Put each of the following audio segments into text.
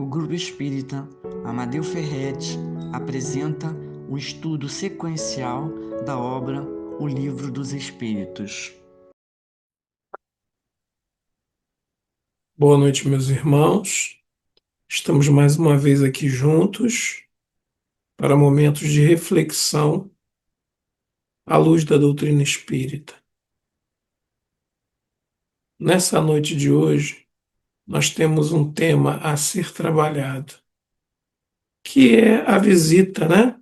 Grupo Espírita Amadeu Ferretti apresenta um estudo sequencial da obra O Livro dos Espíritos. Boa noite, meus irmãos. Estamos mais uma vez aqui juntos para momentos de reflexão à luz da doutrina espírita. Nessa noite de hoje, nós temos um tema a ser trabalhado, que é a visita, né,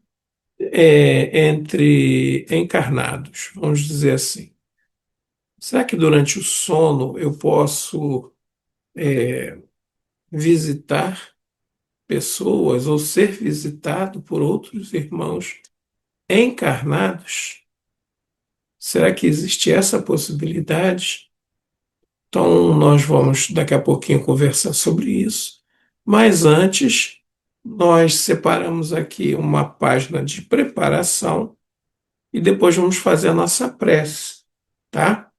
entre encarnados, vamos dizer assim. Será que durante o sono eu posso visitar pessoas ou ser visitado por outros irmãos encarnados? Será que existe essa possibilidade? Então, nós vamos daqui a pouquinho conversar sobre isso. Mas antes, nós separamos aqui uma página de preparação e depois vamos fazer a nossa prece, tá?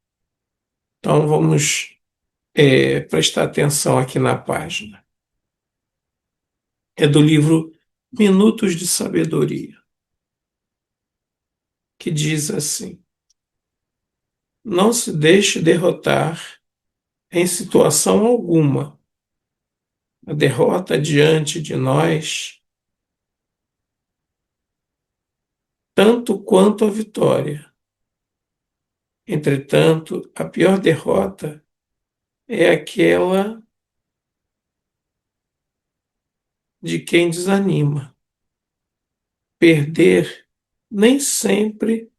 Então, vamos prestar atenção aqui na página. É do livro Minutos de Sabedoria, que diz assim: não se deixe derrotar em situação alguma. A derrota diante de nós, tanto quanto a vitória. Entretanto, a pior derrota é aquela de quem desanima. Perder nem sempre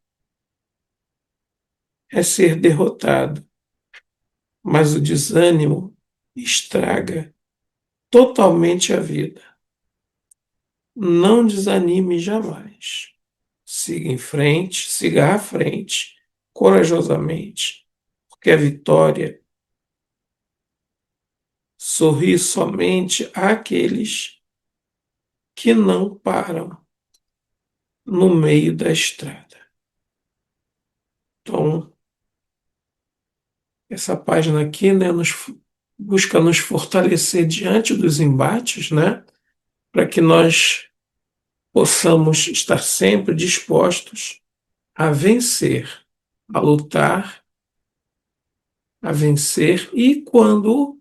é ser derrotado, mas o desânimo estraga totalmente a vida. Não desanime jamais. Siga em frente, siga à frente, corajosamente, porque a vitória sorri somente àqueles que não param no meio da estrada. Então, essa página aqui, né, busca nos fortalecer diante dos embates, né, para que nós possamos estar sempre dispostos a vencer, a lutar, a vencer, e quando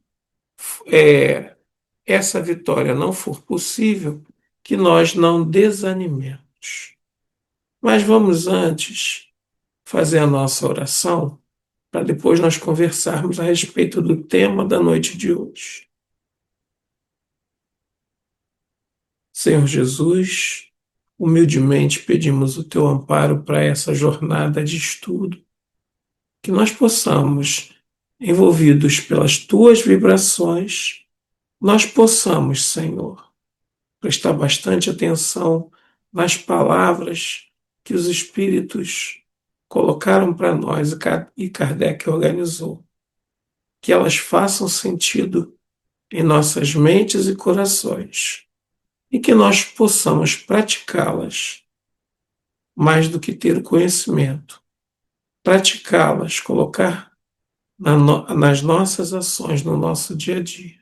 é, essa vitória não for possível, que nós não desanimemos. Mas vamos antes fazer a nossa oração, para depois nós conversarmos a respeito do tema da noite de hoje. Senhor Jesus, humildemente pedimos o teu amparo para essa jornada de estudo, que nós possamos, envolvidos pelas tuas vibrações, nós possamos, Senhor, prestar bastante atenção nas palavras que os Espíritos colocaram para nós e Kardec organizou, que elas façam sentido em nossas mentes e corações, e que nós possamos praticá-las mais do que ter o conhecimento, praticá-las, colocar nas nossas ações, no nosso dia a dia.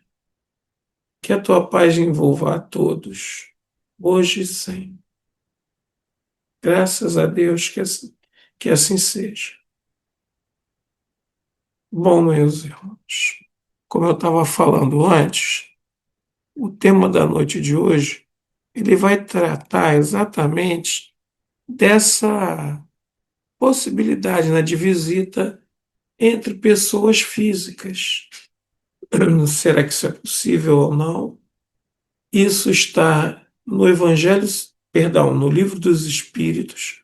Que a tua paz envolva a todos, hoje e sempre. Graças a Deus que assim seja. Bom, meus irmãos, como eu estava falando antes, o tema da noite de hoje ele vai tratar exatamente dessa possibilidade, né, de visita entre pessoas físicas. Será que isso é possível ou não? Isso está no Evangelho, perdão, no Livro dos Espíritos,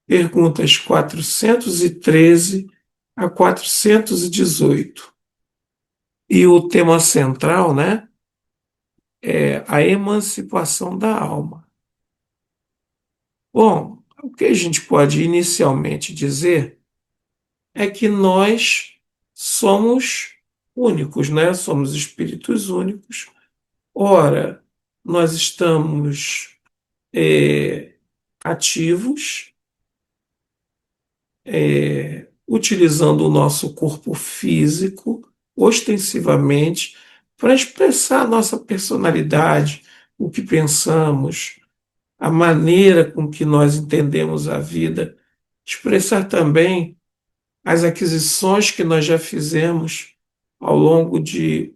perguntas 413 a 418. E o tema central, né, é a emancipação da alma. Bom, o que a gente pode inicialmente dizer é que nós somos únicos, né? Somos espíritos únicos. Ora, nós estamos ativos, utilizando o nosso corpo físico ostensivamente para expressar a nossa personalidade, o que pensamos, a maneira com que nós entendemos a vida, expressar também as aquisições que nós já fizemos ao longo de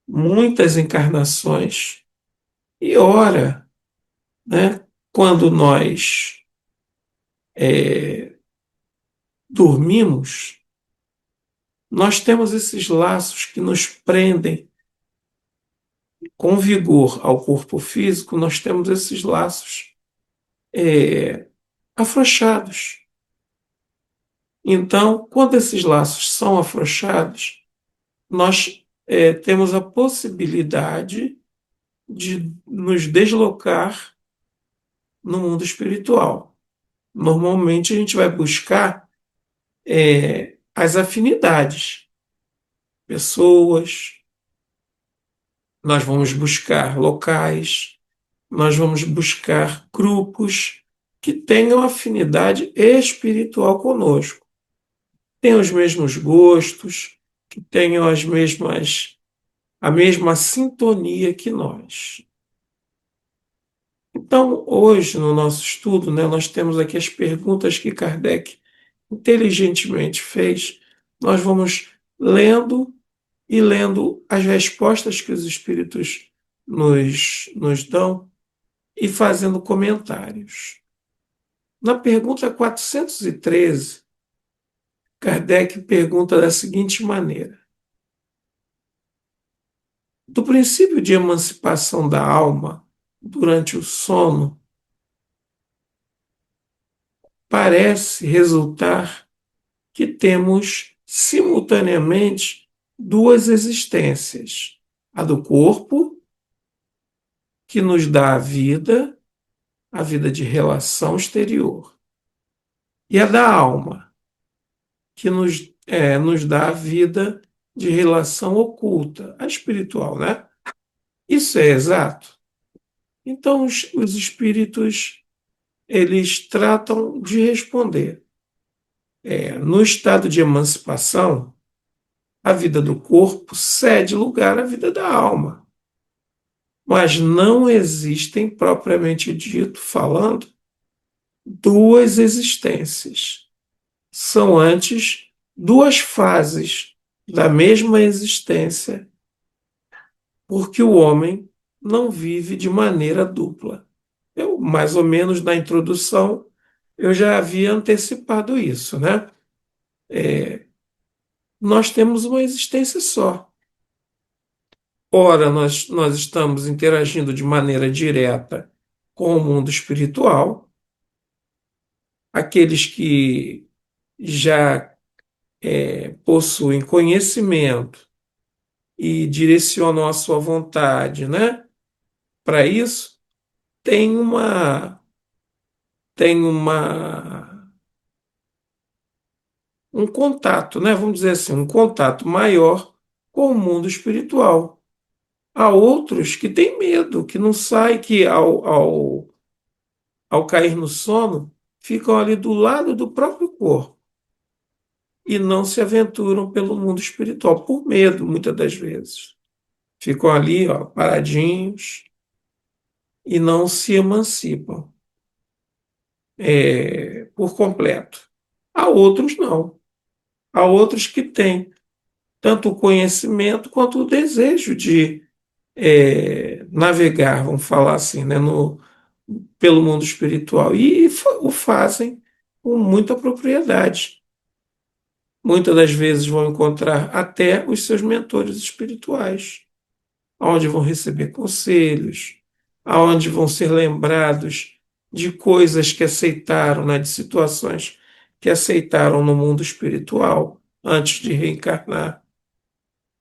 muitas encarnações. E ora, né, quando nós dormimos, nós temos esses laços que nos prendem com vigor ao corpo físico, nós temos esses laços afrouxados. Então, quando esses laços são afrouxados, nós temos a possibilidade de nos deslocar no mundo espiritual. Normalmente a gente vai buscar as afinidades, pessoas, nós vamos buscar locais, nós vamos buscar grupos que tenham afinidade espiritual conosco, tenham os mesmos gostos, que tenham a mesma sintonia que nós. Então, hoje, no nosso estudo, né, nós temos aqui as perguntas que Kardec inteligentemente fez. Nós vamos lendo e lendo as respostas que os espíritos nos dão e fazendo comentários. Na pergunta 413, Kardec pergunta da seguinte maneira: do princípio de emancipação da alma durante o sono, parece resultar que temos simultaneamente duas existências: a do corpo, que nos dá a vida de relação exterior, e a da alma, que nos dá a vida de relação oculta, a espiritual, né? Isso é exato? Então, os espíritos, eles tratam de responder. No estado de emancipação, a vida do corpo cede lugar à vida da alma, mas não existem, propriamente dito, falando, duas existências. São antes duas fases da mesma existência, porque o homem não vive de maneira dupla. Eu, mais ou menos na introdução, eu já havia antecipado isso, né? Nós temos uma existência só. Ora, nós estamos interagindo de maneira direta com o mundo espiritual, aqueles que já possuem conhecimento e direcionam a sua vontade, né? Para isso, tem uma tem um contato, né? Vamos dizer assim, um contato maior com o mundo espiritual. Há outros que têm medo, que não saem, que ao cair no sono, ficam ali do lado do próprio corpo e não se aventuram pelo mundo espiritual, por medo, muitas das vezes. Ficam ali, ó, paradinhos e não se emancipam por completo. Há outros não. Há outros que têm tanto o conhecimento quanto o desejo de navegar, vamos falar assim, né, pelo mundo espiritual. E o fazem com muita propriedade. Muitas das vezes vão encontrar até os seus mentores espirituais, onde vão receber conselhos, aonde vão ser lembrados de coisas que aceitaram, né, de situações que aceitaram no mundo espiritual antes de reencarnar.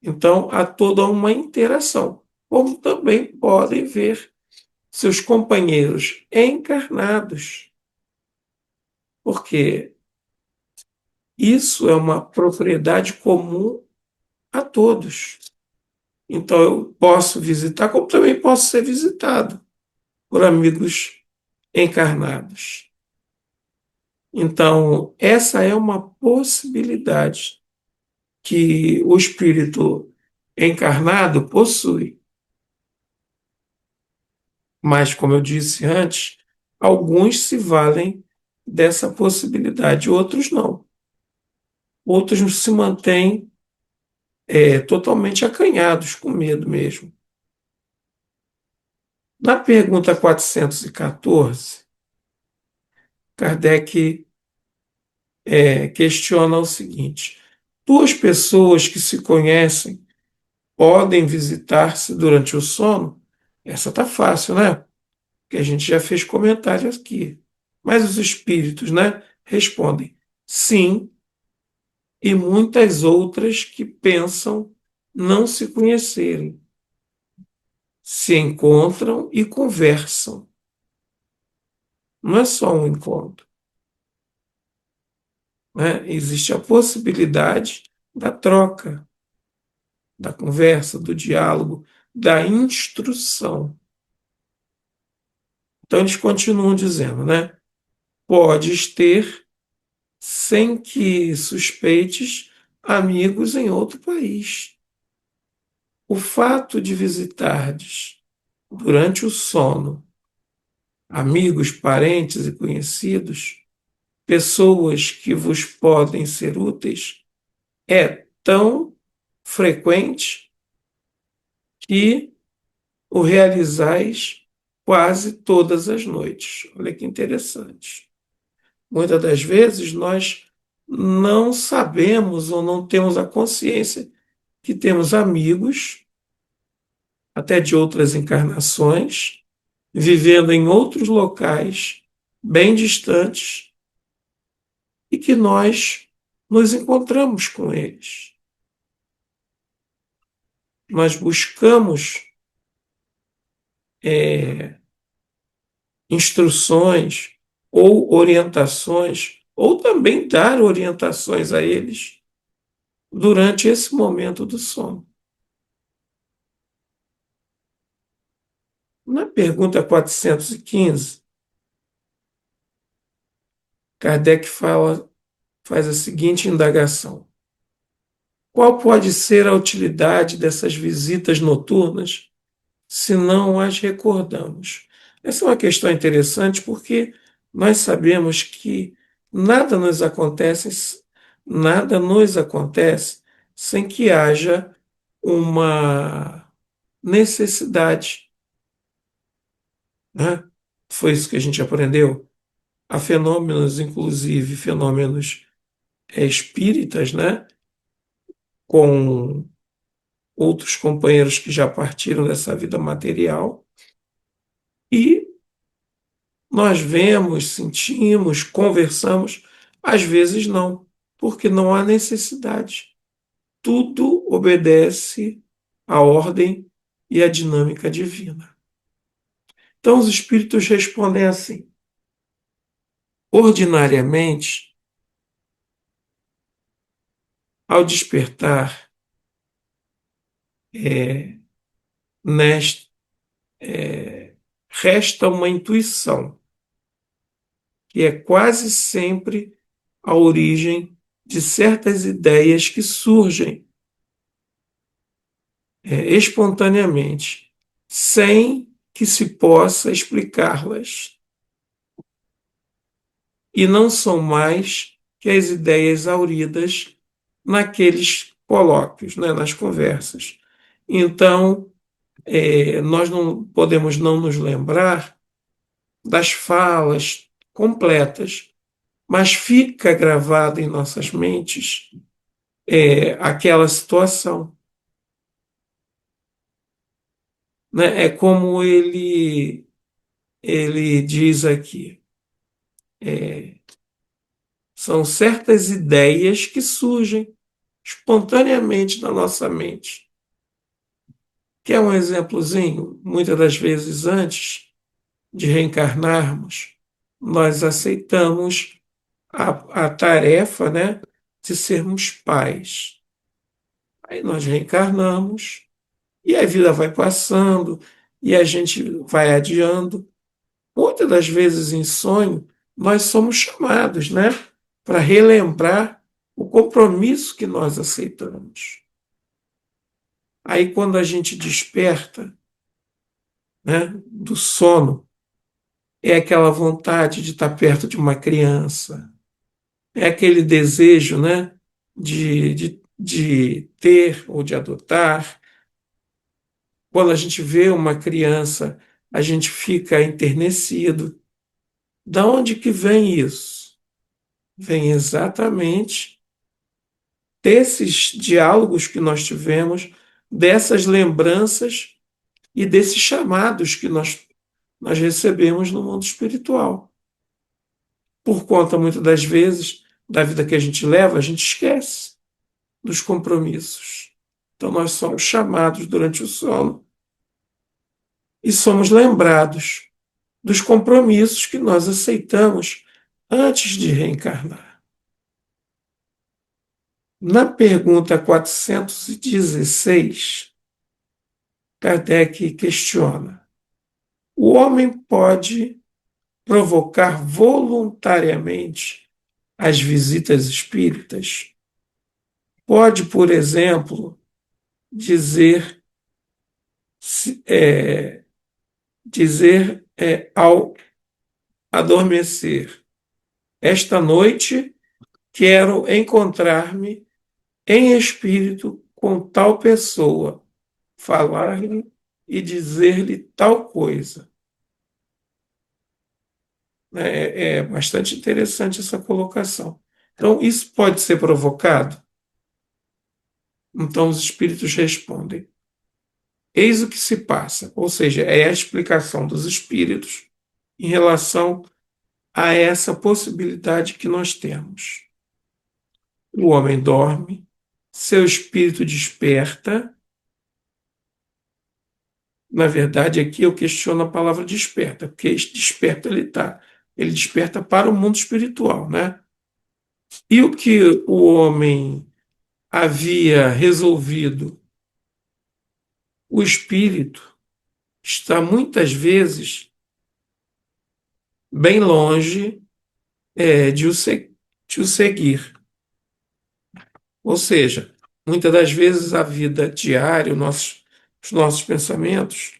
Então, há toda uma interação, como também podem ver seus companheiros encarnados, porque isso é uma propriedade comum a todos. Então, eu posso visitar, como também posso ser visitado por amigos encarnados. Então, essa é uma possibilidade que o espírito encarnado possui. Mas, como eu disse antes, alguns se valem dessa possibilidade, outros não. Outros se mantêm totalmente acanhados, com medo mesmo. Na pergunta 414, Kardec questiona o seguinte: duas pessoas que se conhecem podem visitar-se durante o sono? Essa tá fácil, né? Que a gente já fez comentários aqui. Mas os espíritos, né, respondem sim, e muitas outras que pensam não se conhecerem, se encontram e conversam. Não é só um encontro, né? Existe a possibilidade da troca, da conversa, do diálogo, da instrução. Então eles continuam dizendo, né? Podes ter, sem que suspeites, amigos em outro país. O fato de visitardes durante o sono amigos, parentes e conhecidos, pessoas que vos podem ser úteis, é tão frequente que o realizais quase todas as noites. Olha que interessante. Muitas das vezes nós não sabemos ou não temos a consciência que temos amigos, até de outras encarnações, vivendo em outros locais bem distantes e que nós nos encontramos com eles. Nós buscamos instruções ou orientações, ou também dar orientações a eles durante esse momento do sono. Na pergunta 415, Kardec faz a seguinte indagação: qual pode ser a utilidade dessas visitas noturnas se não as recordamos? Essa é uma questão interessante porque nós sabemos que nada nos acontece, nada nos acontece sem que haja uma necessidade, né? Foi isso que a gente aprendeu. Há fenômenos, inclusive fenômenos espíritas, né? Com outros companheiros que já partiram dessa vida material, e nós vemos, sentimos, conversamos, às vezes não, porque não há necessidade. Tudo obedece à ordem e à dinâmica divina. Então os espíritos respondem assim: ordinariamente, ao despertar, é, nesta, resta uma intuição, que é quase sempre a origem de certas ideias que surgem espontaneamente, sem que se possa explicá-las. E não são mais que as ideias auridas naqueles colóquios, né, nas conversas. Então, nós não podemos não nos lembrar das falas completas, mas fica gravado em nossas mentes aquela situação. Né? É como ele diz aqui, são certas ideias que surgem espontaneamente na nossa mente. Quer um exemplozinho? Muitas das vezes, antes de reencarnarmos, nós aceitamos a tarefa, né, de sermos pais. Aí nós reencarnamos e a vida vai passando e a gente vai adiando. Muitas das vezes em sonho, nós somos chamados, né, para relembrar o compromisso que nós aceitamos. Aí, quando a gente desperta, né, do sono, é aquela vontade de estar perto de uma criança, é aquele desejo, né, de ter ou de adotar. Quando a gente vê uma criança, a gente fica enternecido. Da onde que vem isso? Vem exatamente desses diálogos que nós tivemos, dessas lembranças e desses chamados que nós recebemos no mundo espiritual. Por conta, muitas das vezes, da vida que a gente leva, a gente esquece dos compromissos. Então, nós somos chamados durante o sono e somos lembrados dos compromissos que nós aceitamos antes de reencarnar. Na pergunta 416, Kardec questiona: o homem pode provocar voluntariamente as visitas espíritas? Pode, por exemplo, dizer, é, ao adormecer: esta noite quero encontrar-me em espírito com tal pessoa, falar-lhe e dizer-lhe tal coisa. É bastante interessante essa colocação. Então, isso pode ser provocado? Então, os espíritos respondem: eis o que se passa, ou seja, é a explicação dos espíritos em relação a essa possibilidade que nós temos. O homem dorme, seu espírito desperta. Na verdade, aqui eu questiono a palavra desperta, porque desperta ele desperta para o mundo espiritual, né? E o que o homem havia resolvido, o espírito está muitas vezes bem longe de o seguir. Ou seja, muitas das vezes a vida diária, os nossos pensamentos,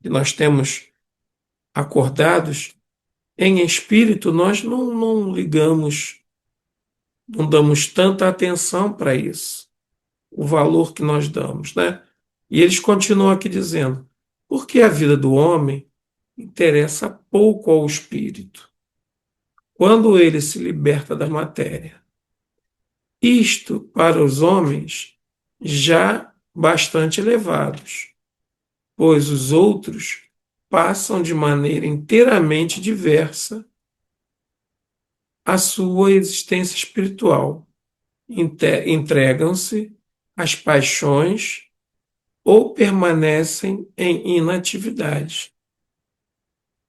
que nós temos acordados, em espírito, nós não ligamos, não damos tanta atenção para isso, o valor que nós damos, né? E eles continuam aqui dizendo: porque a vida do homem interessa pouco ao espírito, quando ele se liberta da matéria. Isto para os homens já bastante elevados, pois os outros passam de maneira inteiramente diversa a sua existência espiritual, entregam-se às paixões ou permanecem em inatividade.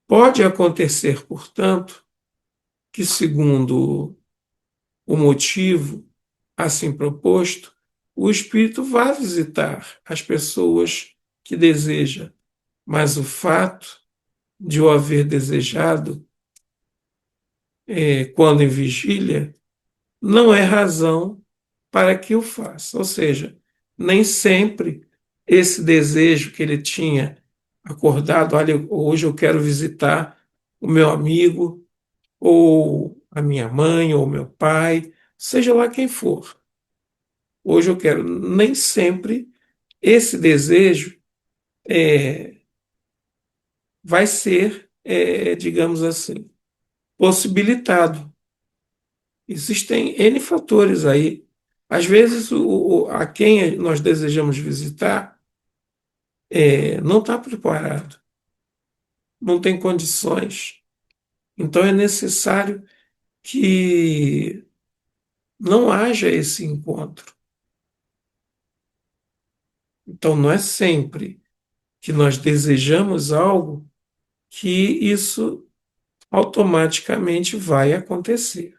Pode acontecer, portanto, que, segundo o motivo assim proposto, o espírito vá visitar as pessoas que deseja, mas o fato de o haver desejado, quando em vigília, não é razão para que o faça. Ou seja, nem sempre esse desejo que ele tinha acordado: olha, hoje eu quero visitar o meu amigo, ou a minha mãe, ou meu pai, seja lá quem for. Hoje eu quero. Nem sempre esse desejo vai ser, digamos assim, possibilitado. Existem N fatores aí. Às vezes, a quem nós desejamos visitar não está preparado, não tem condições. Então, é necessário que não haja esse encontro. Então, não é sempre que nós desejamos algo que isso automaticamente vai acontecer.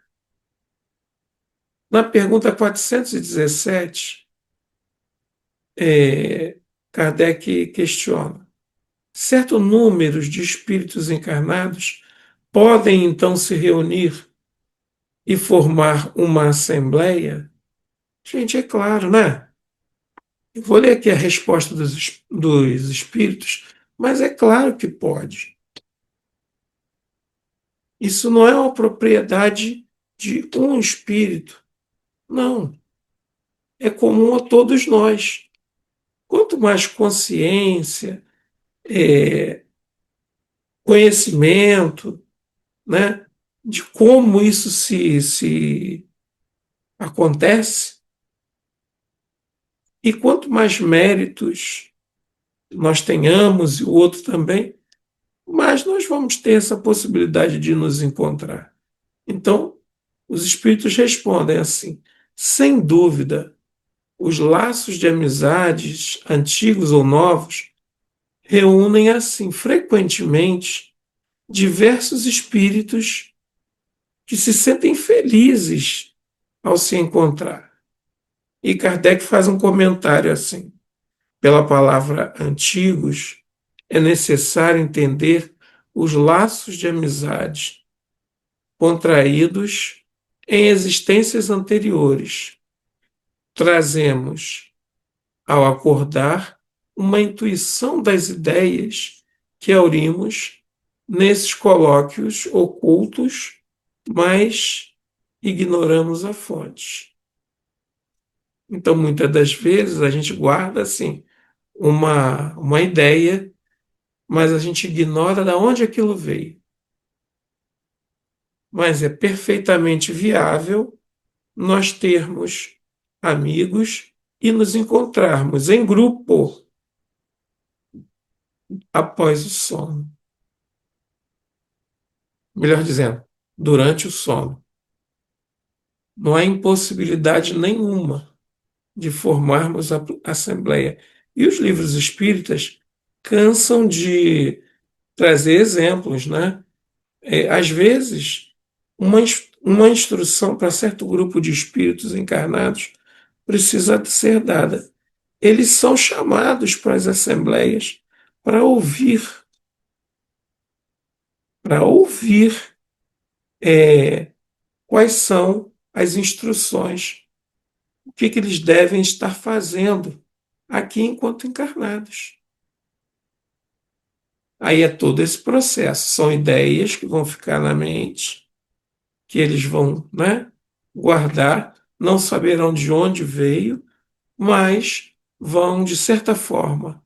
Na pergunta 417, Kardec questiona: certo número de espíritos encarnados podem então se reunir e formar uma assembleia? Gente, é claro, né? Eu vou ler aqui a resposta dos espíritos, mas é claro que pode. Isso não é uma propriedade de um espírito. Não. É comum a todos nós. Quanto mais consciência, conhecimento, né, de como isso se acontece, e quanto mais méritos nós tenhamos e o outro também, mais nós vamos ter essa possibilidade de nos encontrar. Então, os espíritos respondem assim: sem dúvida, os laços de amizades, antigos ou novos, reúnem assim frequentemente diversos espíritos que se sentem felizes ao se encontrar. E Kardec faz um comentário assim: pela palavra antigos, é necessário entender os laços de amizade contraídos em existências anteriores. Trazemos, ao acordar, uma intuição das ideias que aurimos nesses colóquios ocultos, mas ignoramos a fonte. Então, muitas das vezes, a gente guarda assim uma ideia, mas a gente ignora de onde aquilo veio. Mas é perfeitamente viável nós termos amigos e nos encontrarmos em grupo após o sono. Melhor dizendo, durante o sono. Não há impossibilidade nenhuma de formarmos a assembleia. E os livros espíritas cansam de trazer exemplos, né? Às vezes, uma instrução para certo grupo de espíritos encarnados precisa ser dada. Eles são chamados para as assembleias para ouvir, para ouvir quais são as instruções, o que eles devem estar fazendo aqui enquanto encarnados. Aí é todo esse processo, são ideias que vão ficar na mente, que eles vão, né, guardar, não saberão de onde veio, mas vão, de certa forma,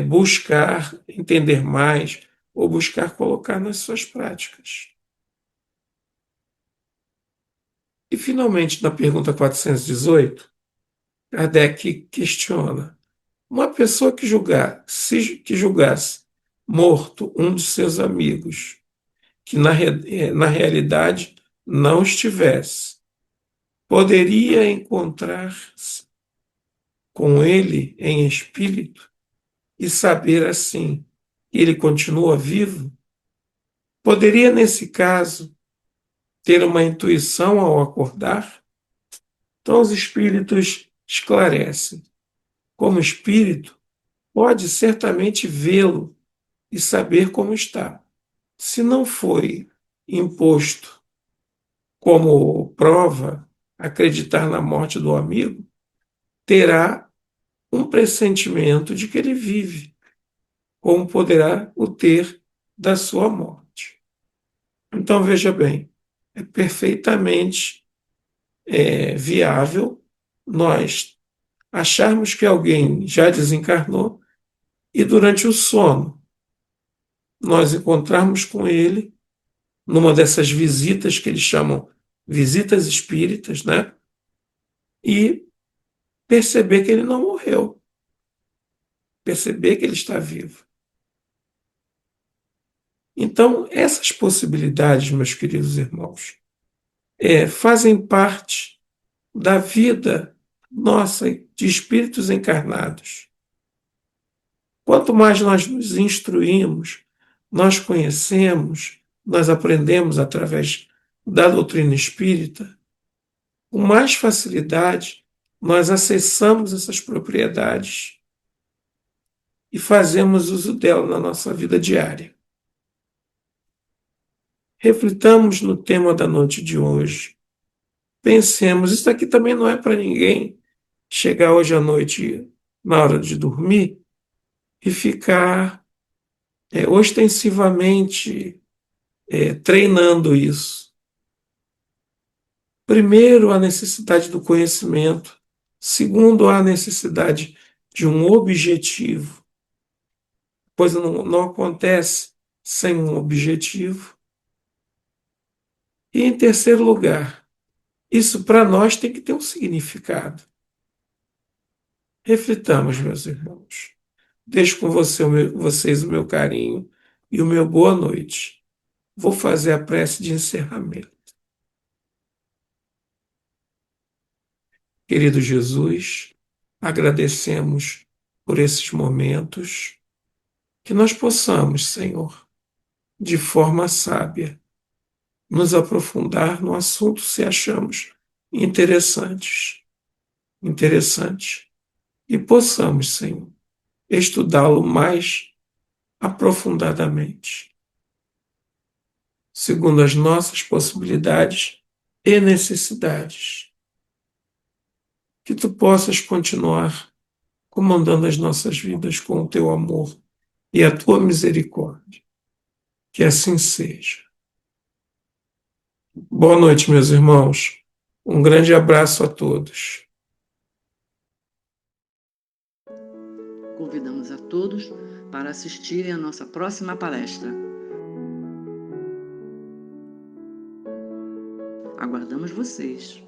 buscar entender mais ou buscar colocar nas suas práticas. E, finalmente, na pergunta 418, Kardec questiona: uma pessoa que julgasse morto um de seus amigos, que na realidade não estivesse, poderia encontrar-se com ele em espírito e saber assim que ele continua vivo? Poderia, nesse caso, ter uma intuição ao acordar? Então, os espíritos esclarecem. Como espírito, pode certamente vê-lo e saber como está. Se não foi imposto como prova acreditar na morte do amigo, terá um pressentimento de que ele vive, como poderá o ter da sua morte. Então, veja bem, é perfeitamente viável nós acharmos que alguém já desencarnou e durante o sono nós encontrarmos com ele numa dessas visitas que eles chamam visitas espíritas, né? E perceber que ele não morreu, perceber que ele está vivo. Então, essas possibilidades, meus queridos irmãos, fazem parte da vida nossa de espíritos encarnados. Quanto mais nós nos instruímos, nós conhecemos, nós aprendemos através da doutrina espírita, com mais facilidade nós acessamos essas propriedades e fazemos uso dela na nossa vida diária. Reflitamos no tema da noite de hoje. Pensemos, isso aqui também não é para ninguém chegar hoje à noite, na hora de dormir, e ficar ostensivamente treinando isso. Primeiro, a necessidade do conhecimento. Segundo, a necessidade de um objetivo. Pois não acontece sem um objetivo. E, em terceiro lugar, isso para nós tem que ter um significado. Reflitamos, meus irmãos. Deixo com vocês o meu carinho e o meu boa noite. Vou fazer a prece de encerramento. Querido Jesus, agradecemos por esses momentos, que nós possamos, Senhor, de forma sábia, nos aprofundar no assunto se achamos interessante, e possamos, Senhor, estudá-lo mais aprofundadamente, segundo as nossas possibilidades e necessidades. Que tu possas continuar comandando as nossas vidas com o teu amor e a tua misericórdia. Que assim seja. Boa noite, meus irmãos. Um grande abraço a todos. Convidamos a todos para assistirem à nossa próxima palestra. Aguardamos vocês!